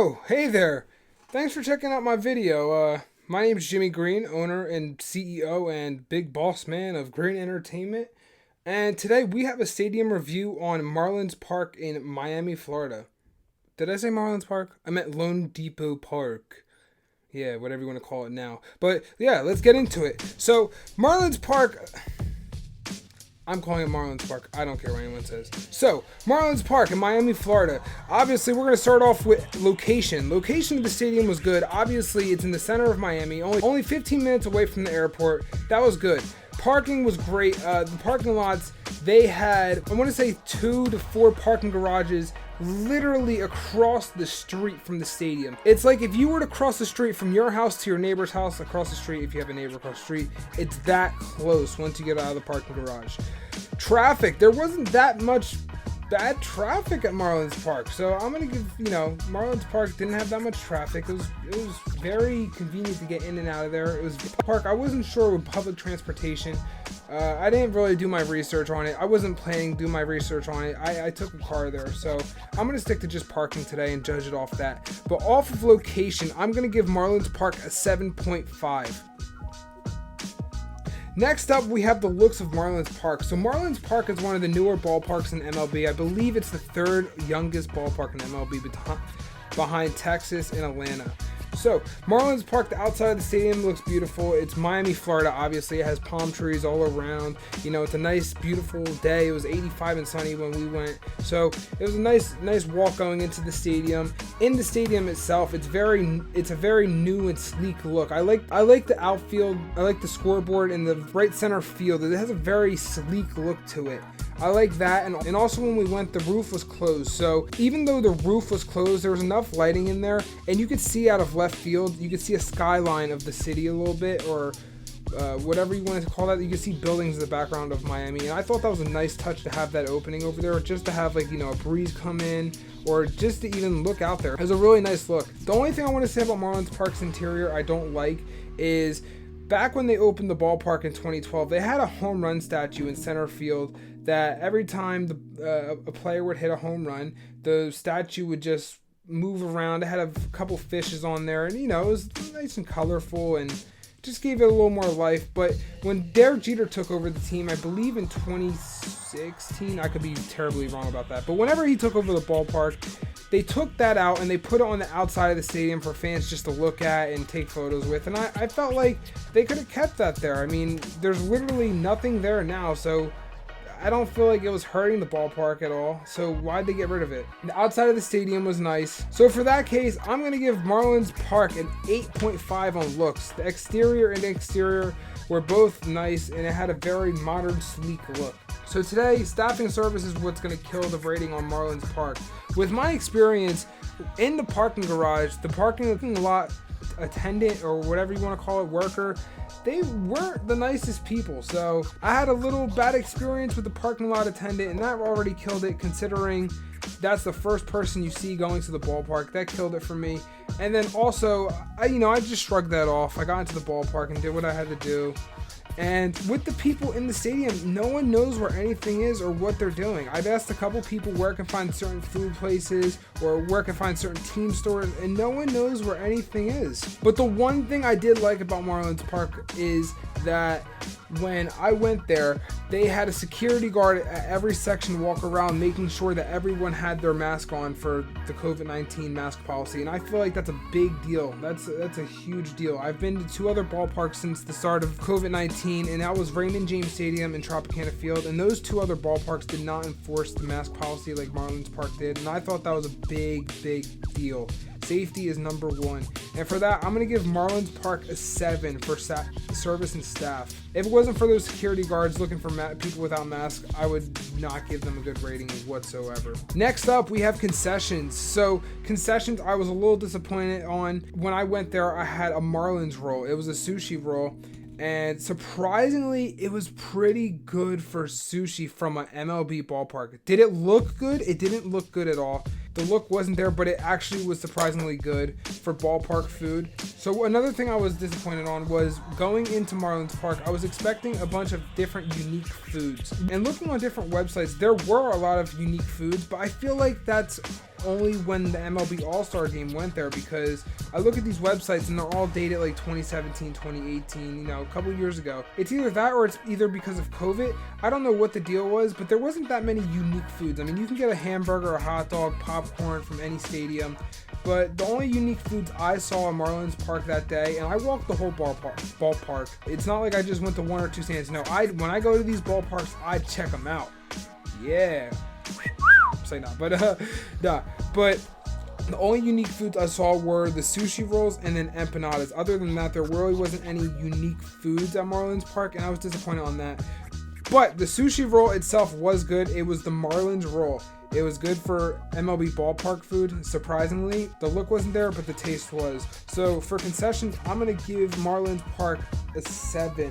Oh, hey there. Thanks for checking out my video. My name is Jimmy Green, owner and CEO and big boss man of Green Entertainment. And today we have a stadium review on Marlins Park in Miami, Florida. Did I say Marlins Park? I meant Lone Depot Park. Yeah, whatever you want to call it now. But yeah, let's get into it. So, Marlins Park... I'm calling it Marlins Park. I don't care what anyone says. So, Marlins Park in Miami, Florida. Obviously, we're going to start off with location. Location of the stadium was good. Obviously, it's in the center of Miami, only 15 minutes away from the airport. That was good. Parking was great. The parking lots, they had, I want to say 2 to 4 parking garages literally across the street from the stadium. It's like if you were to cross the street from your house to your neighbor's house across the street, if you have a neighbor across the street, it's that close once you get out of the parking garage. Traffic, there wasn't that much bad traffic at Marlins Park, so I'm gonna give, Marlins Park didn't have that much traffic. It was very convenient to get in and out of there. It was park. I wasn't sure with public transportation. I didn't really do my research on it. I wasn't planning to do my research on it. I took a car there, so I'm gonna stick to just parking today and judge it off that. But off of location, I'm gonna give Marlins Park a 7.5. Next up, we have the looks of Marlins Park. So Marlins Park is one of the newer ballparks in MLB. I believe it's the 3rd youngest ballpark in MLB behind Texas and Atlanta. So Marlins Park, the outside of the stadium looks beautiful. It's Miami, Florida, obviously. It has palm trees all around. It's a nice, beautiful day. It was 85 and sunny when we went. So it was a nice walk going into the stadium. In the stadium itself, it's a very new and sleek look. I like the outfield. I like the scoreboard in the right center field. It has a very sleek look to it. I like that, and also when we went, the roof was closed. So even though the roof was closed, there was enough lighting in there, and you could see out of left field. You could see a skyline of the city a little bit, or whatever you wanted to call that. You could see buildings in the background of Miami, and I thought that was a nice touch to have that opening over there, just to have a breeze come in, or just to even look out there. It was a really nice look. The only thing I want to say about Marlins Park's interior I don't like is back when they opened the ballpark in 2012, they had a home run statue in center field that every time a player would hit a home run, the statue would just move around. It had a couple fishes on there, and it was nice and colorful and just gave it a little more life. But when Derek Jeter took over the team, I believe in 2016, I could be terribly wrong about that, but whenever he took over the ballpark, they took that out and they put it on the outside of the stadium for fans just to look at and take photos with. And I felt like they could have kept that there. I mean, there's literally nothing there now, so I don't feel like it was hurting the ballpark at all. So why'd they get rid of it? The outside of the stadium was nice. So for that case, I'm going to give Marlins Park an 8.5 on looks. The exterior and exterior were both nice, and it had a very modern, sleek look. So today, staffing service is what's going to kill the rating on Marlins Park. With my experience in the parking garage, the parking lot attendant, or whatever you want to call it, worker, they weren't the nicest people. So I had a little bad experience with the parking lot attendant, and that already killed it, considering that's the first person you see going to the ballpark. That killed it for me. And then also, I just shrugged that off. I got into the ballpark and did what I had to do. And with the people in the stadium, no one knows where anything is or what they're doing. I've asked a couple people where I can find certain food places or where I can find certain team stores, and no one knows where anything is. But the one thing I did like about Marlins Park is that when I went there, they had a security guard at every section walk around, making sure that everyone had their mask on for the COVID-19 mask policy. And I feel like that's a big deal. That's a huge deal. I've been to 2 other ballparks since the start of COVID-19, and that was Raymond James Stadium and Tropicana Field. And those 2 other ballparks did not enforce the mask policy like Marlins Park did. And I thought that was a big deal. Safety is number 1. And for that, I'm going to give Marlins Park a 7 for service and staff. If it wasn't for those security guards looking for people without masks, I would not give them a good rating whatsoever. Next up, we have concessions. So concessions, I was a little disappointed on. When I went there, I had a Marlins roll. It was a sushi roll. And surprisingly, it was pretty good for sushi from an MLB ballpark. Did it look good? It didn't look good at all. The look wasn't there, but it actually was surprisingly good for ballpark food. So another thing I was disappointed on was going into Marlins Park, I was expecting a bunch of different unique foods. And looking on different websites, there were a lot of unique foods, but I feel like that's only when the MLB All-Star Game went there, because I look at these websites and they're all dated like 2017, 2018, a couple years ago. It's either that or it's either because of COVID. I don't know what the deal was, but there wasn't that many unique foods. I mean, you can get a hamburger, a hot dog, popcorn from any stadium, but the only unique foods I saw in Marlins Park that day, and I walked the whole ballpark. It's not like I just went to one or two stands. No, when I go to these ballparks, I check them out. Yeah. Say not, but nah. But the only unique foods I saw were the sushi rolls and then empanadas. Other than that, there really wasn't any unique foods at Marlins Park, and I was disappointed on that. But the sushi roll itself was good. It was the Marlins roll. It was good for MLB ballpark food, surprisingly. The look wasn't there, but the taste was. So for concessions, I'm going to give Marlins Park a 7.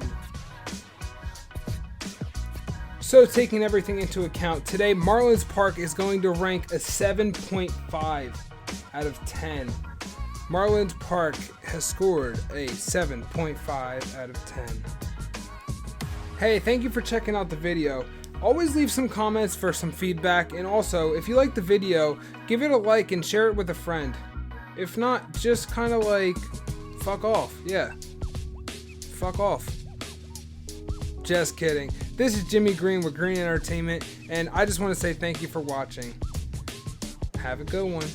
So taking everything into account, today Marlins Park is going to rank a 7.5 out of 10. Marlins Park has scored a 7.5 out of 10. Hey, thank you for checking out the video. Always leave some comments for some feedback, and also, if you like the video, give it a like and share it with a friend. If not, just kind of like, fuck off. Yeah. Fuck off. Just kidding. This is Jimmy Green with Green Entertainment, and I just want to say thank you for watching. Have a good one.